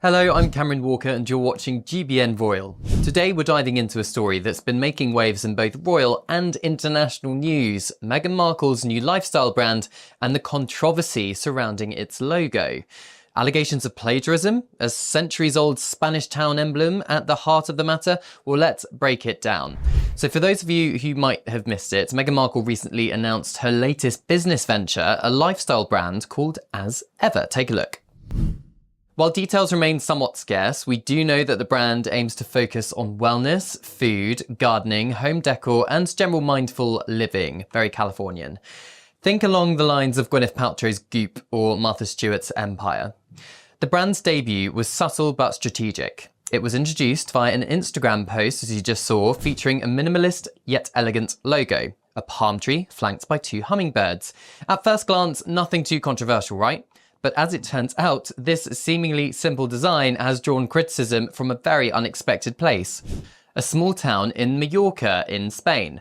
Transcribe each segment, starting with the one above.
Hello, I'm Cameron Walker and you're watching GBN Royal. Today we're diving into a story that's been making waves in both royal and international news, Meghan Markle's new lifestyle brand and the controversy surrounding its logo. Allegations of plagiarism, a centuries-old Spanish town emblem at the heart of the matter? Well, let's break it down. So for those of you who might have missed it, Meghan Markle recently announced her latest business venture, a lifestyle brand called As Ever. Take a look. While details remain somewhat scarce, we do know that the brand aims to focus on wellness, food, gardening, home decor, and general mindful living. Very Californian. Think along the lines of Gwyneth Paltrow's Goop or Martha Stewart's Empire. The brand's debut was subtle but strategic. It was introduced via an Instagram post, as you just saw, featuring a minimalist yet elegant logo. A palm tree flanked by two hummingbirds. At first glance, nothing too controversial, right? But as it turns out, this seemingly simple design has drawn criticism from a very unexpected place. A small town in Mallorca in Spain.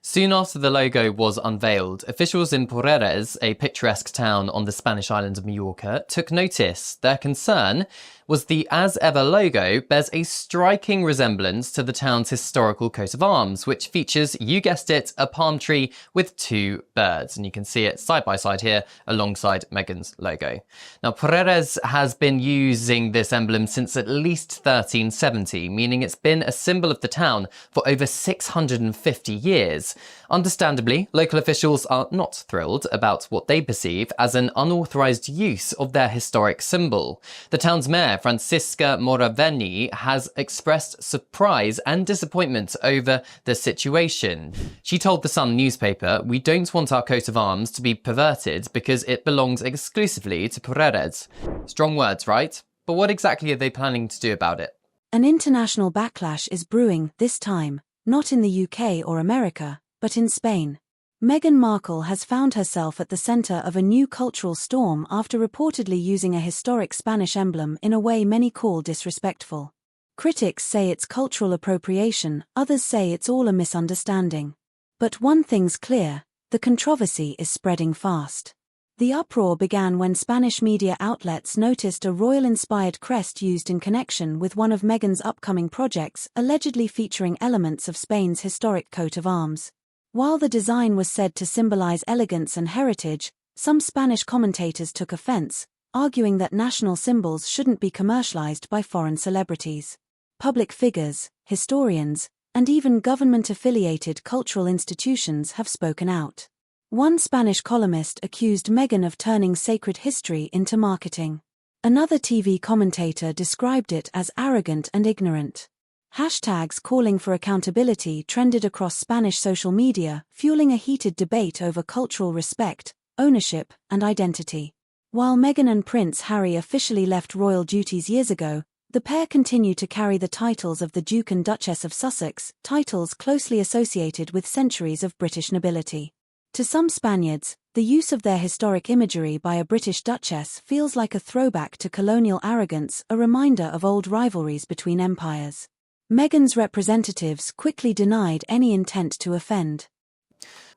Soon after the logo was unveiled, officials in Porreres, a picturesque town on the Spanish island of Mallorca, took notice. Their concern was the As Ever logo bears a striking resemblance to the town's historical coat of arms, which features, you guessed it, a palm tree with two birds. And you can see it side by side here alongside Meghan's logo. Now, Porreres has been using this emblem since at least 1370, meaning it's been a symbol of the town for over 650 years. Understandably, local officials are not thrilled about what they perceive as an unauthorised use of their historic symbol. The town's mayor, Francisca Moraveni, has expressed surprise and disappointment over the situation. She told the Sun newspaper, "We don't want our coat of arms to be perverted because it belongs exclusively to Porreres." Strong words, right? But what exactly are they planning to do about it? An international backlash is brewing, this time, not in the UK or America, but in Spain. Meghan Markle has found herself at the centre of a new cultural storm after reportedly using a historic Spanish emblem in a way many call disrespectful. Critics say it's cultural appropriation, others say it's all a misunderstanding. But one thing's clear, the controversy is spreading fast. The uproar began when Spanish media outlets noticed a royal-inspired crest used in connection with one of Meghan's upcoming projects, allegedly featuring elements of Spain's historic coat of arms. While the design was said to symbolize elegance and heritage, some Spanish commentators took offense, arguing that national symbols shouldn't be commercialized by foreign celebrities. Public figures, historians, and even government-affiliated cultural institutions have spoken out. One Spanish columnist accused Meghan of turning sacred history into marketing. Another TV commentator described it as arrogant and ignorant. Hashtags calling for accountability trended across Spanish social media, fueling a heated debate over cultural respect, ownership, and identity. While Meghan and Prince Harry officially left royal duties years ago, the pair continue to carry the titles of the Duke and Duchess of Sussex, titles closely associated with centuries of British nobility. To some Spaniards, the use of their historic imagery by a British duchess feels like a throwback to colonial arrogance, a reminder of old rivalries between empires. Meghan's representatives quickly denied any intent to offend.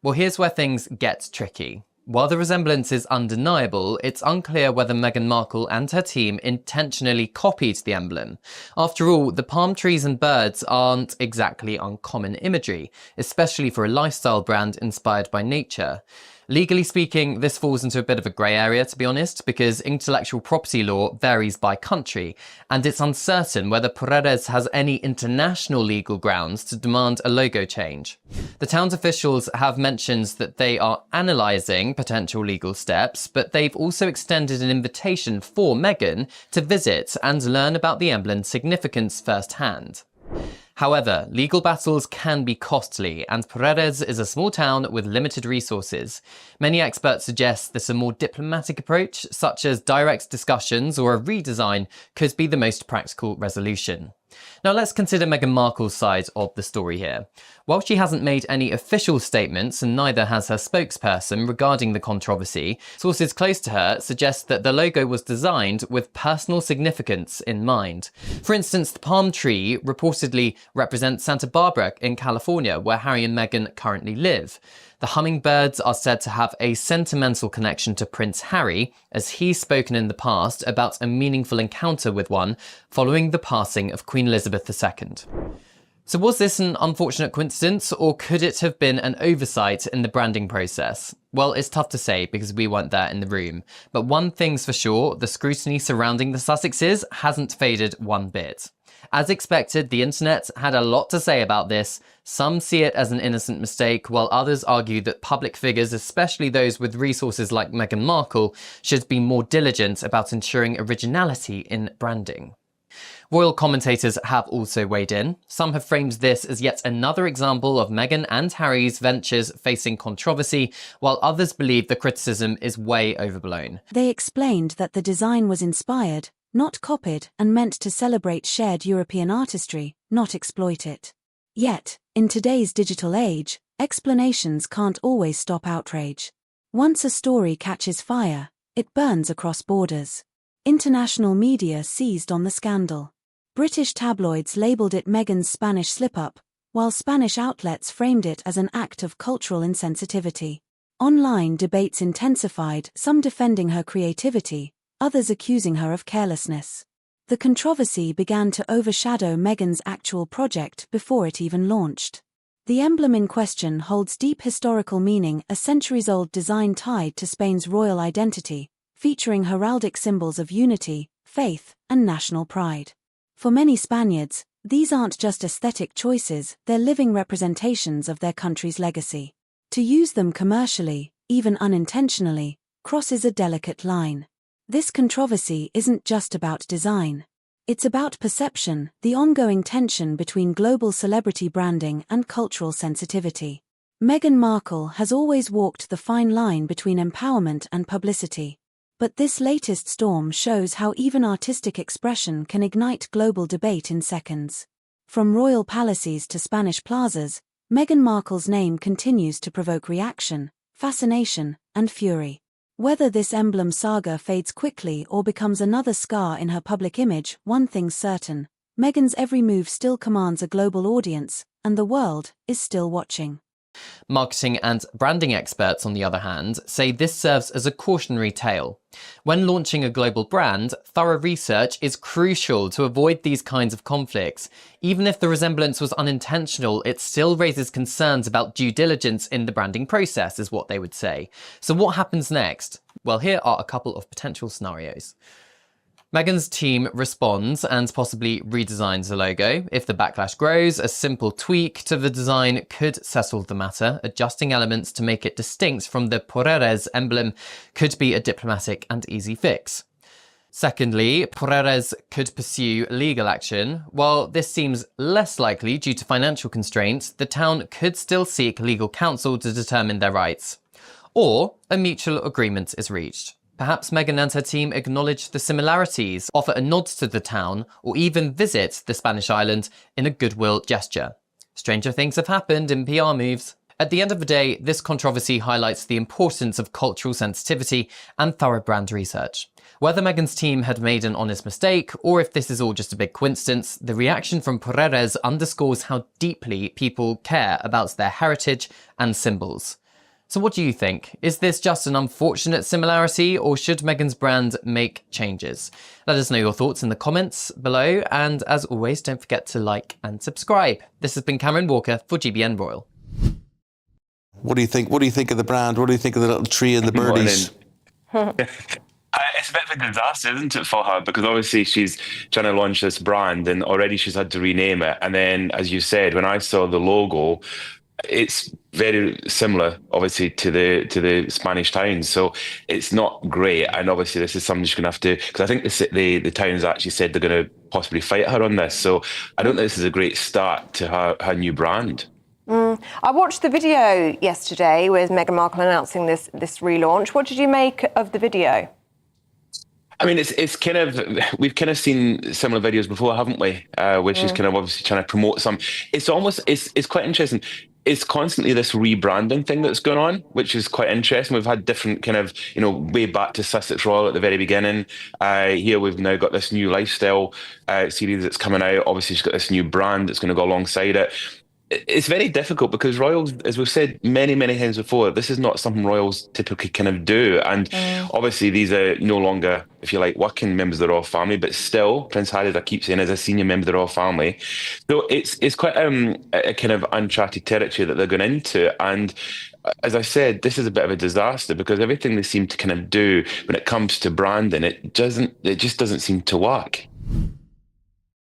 Well, here's where things get tricky. While the resemblance is undeniable, it's unclear whether Meghan Markle and her team intentionally copied the emblem. After all, the palm trees and birds aren't exactly uncommon imagery, especially for a lifestyle brand inspired by nature. Legally speaking, this falls into a bit of a grey area, to be honest, because intellectual property law varies by country, and it's uncertain whether Porreres has any international legal grounds to demand a logo change. The town's officials have mentioned that they are analysing potential legal steps, but they've also extended an invitation for Meghan to visit and learn about the emblem's significance firsthand. However, legal battles can be costly, and Porreres is a small town with limited resources. Many experts suggest that a more diplomatic approach, such as direct discussions or a redesign, could be the most practical resolution. Now let's consider Meghan Markle's side of the story here. While she hasn't made any official statements, and neither has her spokesperson regarding the controversy, sources close to her suggest that the logo was designed with personal significance in mind. For instance, the palm tree reportedly represents Santa Barbara in California, where Harry and Meghan currently live. The hummingbirds are said to have a sentimental connection to Prince Harry, as he's spoken in the past about a meaningful encounter with one following the passing of Queen Elizabeth II. So was this an unfortunate coincidence, or could it have been an oversight in the branding process? Well, it's tough to say because we weren't there in the room. But one thing's for sure, the scrutiny surrounding the Sussexes hasn't faded one bit. As expected, the internet had a lot to say about this. Some see it as an innocent mistake, while others argue that public figures, especially those with resources like Meghan Markle, should be more diligent about ensuring originality in branding. Royal commentators have also weighed in. Some have framed this as yet another example of Meghan and Harry's ventures facing controversy, while others believe the criticism is way overblown. They explained that the design was inspired, not copied, and meant to celebrate shared European artistry, not exploit it. Yet, in today's digital age, explanations can't always stop outrage. Once a story catches fire, it burns across borders. International media seized on the scandal. British tabloids labelled it Meghan's Spanish slip-up, while Spanish outlets framed it as an act of cultural insensitivity. Online debates intensified, some defending her creativity, others accusing her of carelessness. The controversy began to overshadow Meghan's actual project before it even launched. The emblem in question holds deep historical meaning, a centuries-old design tied to Spain's royal identity, featuring heraldic symbols of unity, faith, and national pride. For many Spaniards, these aren't just aesthetic choices, they're living representations of their country's legacy. To use them commercially, even unintentionally, crosses a delicate line. This controversy isn't just about design. It's about perception, the ongoing tension between global celebrity branding and cultural sensitivity. Meghan Markle has always walked the fine line between empowerment and publicity. But this latest storm shows how even artistic expression can ignite global debate in seconds. From royal palaces to Spanish plazas, Meghan Markle's name continues to provoke reaction, fascination, and fury. Whether this emblem saga fades quickly or becomes another scar in her public image, one thing's certain: Meghan's every move still commands a global audience, and the world is still watching. Marketing and branding experts, on the other hand, say this serves as a cautionary tale. When launching a global brand, thorough research is crucial to avoid these kinds of conflicts. Even if the resemblance was unintentional, it still raises concerns about due diligence in the branding process, is what they would say. So what happens next? Well, here are a couple of potential scenarios. Meghan's team responds and possibly redesigns the logo. If the backlash grows, a simple tweak to the design could settle the matter. Adjusting elements to make it distinct from the Porreres emblem could be a diplomatic and easy fix. Secondly, Porreres could pursue legal action. While this seems less likely due to financial constraints, the town could still seek legal counsel to determine their rights. Or a mutual agreement is reached. Perhaps Meghan and her team acknowledge the similarities, offer a nod to the town, or even visit the Spanish island in a goodwill gesture. Stranger things have happened in PR moves. At the end of the day, this controversy highlights the importance of cultural sensitivity and thorough brand research. Whether Meghan's team had made an honest mistake, or if this is all just a big coincidence, the reaction from Porreres underscores how deeply people care about their heritage and symbols. So what do you think? Is this just an unfortunate similarity, or should Meghan's brand make changes? Let us know your thoughts in the comments below, and as always, don't forget to like and subscribe. This has been Cameron Walker for GBN Royal. What do you think? What do you think of the brand? What do you think of the little tree and the birdies? It's a bit of a disaster, isn't it, for her? Because obviously she's trying to launch this brand and already she's had to rename it. And then, as you said, when I saw the logo, it's very similar, obviously, to the Spanish towns. So it's not great. And obviously, this is something she's going to have to, because I think the towns actually said they're going to possibly fight her on this. So I don't think this is a great start to her new brand. I watched the video yesterday with Meghan Markle announcing this relaunch. What did you make of the video? I mean, it's kind of, we've kind of seen similar videos before, haven't we? Which is kind of obviously trying to promote some. It's almost, it's quite interesting. It's constantly this rebranding thing that's going on, which is quite interesting. We've had different kind of, way back to Sussex Royal at the very beginning. Here we've now got this new lifestyle series that's coming out. Obviously, she's got this new brand that's going to go alongside it. It's very difficult because royals, as we've said many, many times before, this is not something royals typically kind of do. And obviously, these are no longer, if you like, working members of the royal family, but still, Prince Harry, as I keep saying, is a senior member of the royal family. So it's quite a kind of uncharted territory that they're going into. And as I said, this is a bit of a disaster because everything they seem to kind of do when it comes to branding, it just doesn't seem to work.